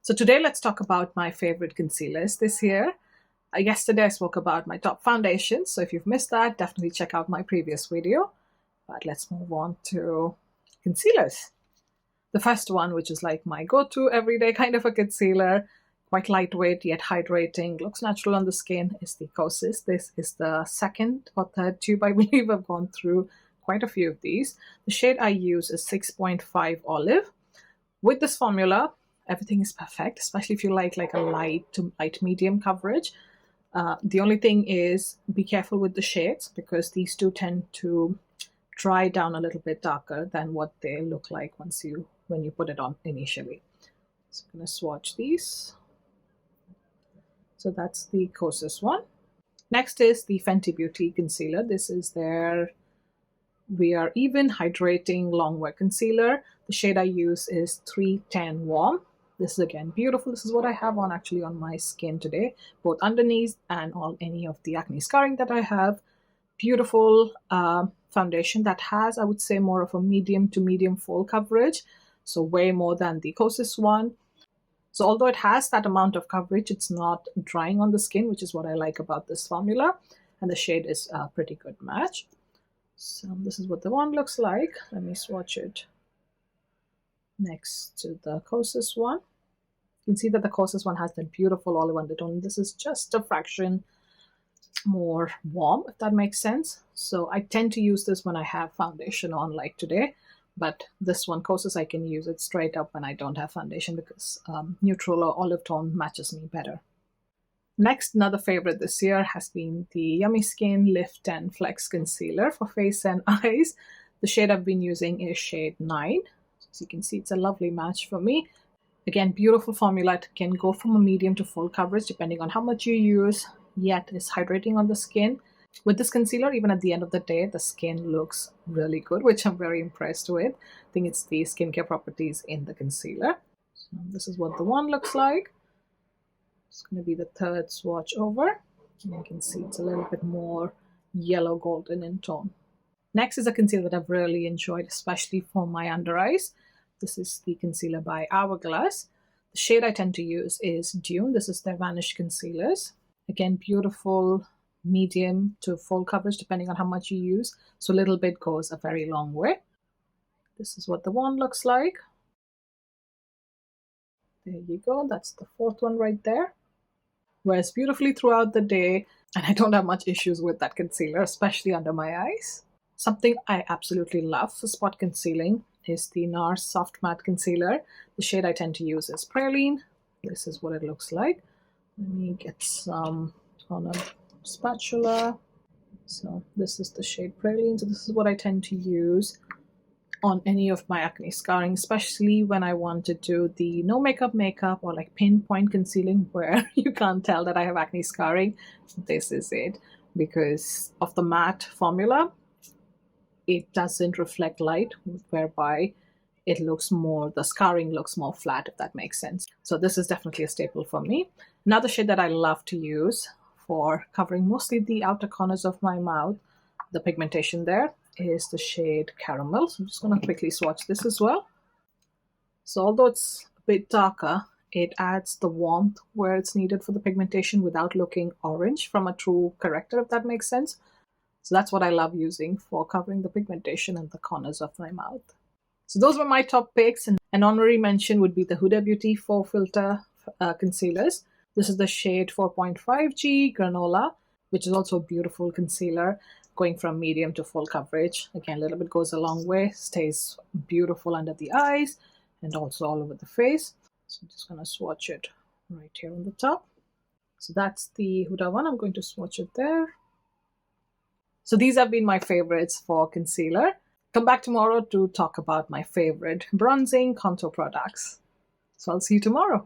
So today let's talk about my favorite concealers this year. Yesterday I spoke about my top foundations, so if you've missed that, definitely check out my previous video. But let's move on to concealers. The first one, which is like my go-to everyday kind of a concealer, quite lightweight yet hydrating, looks natural on the skin, is the Kosas. This is the second or third tube, I believe. I've gone through quite a few of these. The shade I use is 6.5 Olive. With this formula, everything is perfect, especially if you like a light to light medium coverage. The only thing is be careful with the shades, because these two tend to dry down a little bit darker than what they look like when you put it on initially. So I'm going to swatch these. So that's the Kosas one. Next is the Fenty Beauty concealer. This is their We Are Even Hydrating Longwear Concealer. The shade I use is 310 Warm. This is again beautiful. This is what I have on actually on my skin today, both underneath and on any of the acne scarring that I have. Beautiful foundation that has, I would say, more of a medium to medium full coverage. So way more than the Kosas one. So although it has that amount of coverage, it's not drying on the skin, which is what I like about this formula. And the shade is a pretty good match. So this is what the one looks like. Let me swatch it next to the Kosas one. You can see that the Kosas one has that beautiful olive undertone. This is just a fraction more warm, if that makes sense. So I tend to use this when I have foundation on, like today. But this one, Kosas, I can use it straight up when I don't have foundation, because neutral or olive tone matches me better. Next, another favorite this year has been the Yummy Skin Lift and Flex Concealer for face and eyes. The shade I've been using is shade 9. As you can see, it's a lovely match for me. Again, beautiful formula. It can go from a medium to full coverage depending on how much you use, yet it's hydrating on the skin. With this concealer, even at the end of the day, the skin looks really good, which I'm very impressed with. I think it's the skincare properties in the concealer. So this is what the one looks like. It's going to be the third swatch over. And you can see it's a little bit more yellow golden in tone. Next is a concealer that I've really enjoyed, especially for my under eyes. This is the concealer by Hourglass. The shade I tend to use is Dune. This is their Vanish concealers. Again, beautiful medium to full coverage depending on how much you use. So a little bit goes a very long way. This is what the one looks like. There you go. That's the fourth one right there. Wears beautifully throughout the day, and I don't have much issues with that concealer, especially under my eyes. Something I absolutely love for spot concealing is the NARS Soft Matte Concealer. The shade I tend to use is Praline. This is what it looks like. Let me get some on a spatula. So this is the shade Praline. So this is what I tend to use on any of my acne scarring, especially when I want to do the no makeup or like pinpoint concealing where you can't tell that I have acne scarring. This is it. Because of the matte formula, it doesn't reflect light, whereby it looks more, the scarring looks more flat, if that makes sense. So this is definitely a staple for me. Another shade that I love to use for covering mostly the outer corners of my mouth, the pigmentation there, is the shade Caramel. So I'm just going to quickly swatch this as well. So although it's a bit darker, it adds the warmth where it's needed for the pigmentation without looking orange from a true corrector, if that makes sense. So that's what I love using for covering the pigmentation in the corners of my mouth. So those were my top picks, and an honorary mention would be the Huda Beauty 4 Filter concealers. This is the shade 4.5G Granola, which is also a beautiful concealer, going from medium to full coverage. Again, a little bit goes a long way, stays beautiful under the eyes and also all over the face. So I'm just going to swatch it right here on the top. So that's the Huda one. I'm going to swatch it there. So these have been my favorites for concealer. Come back tomorrow to talk about my favorite bronzing contour products. So I'll see you tomorrow.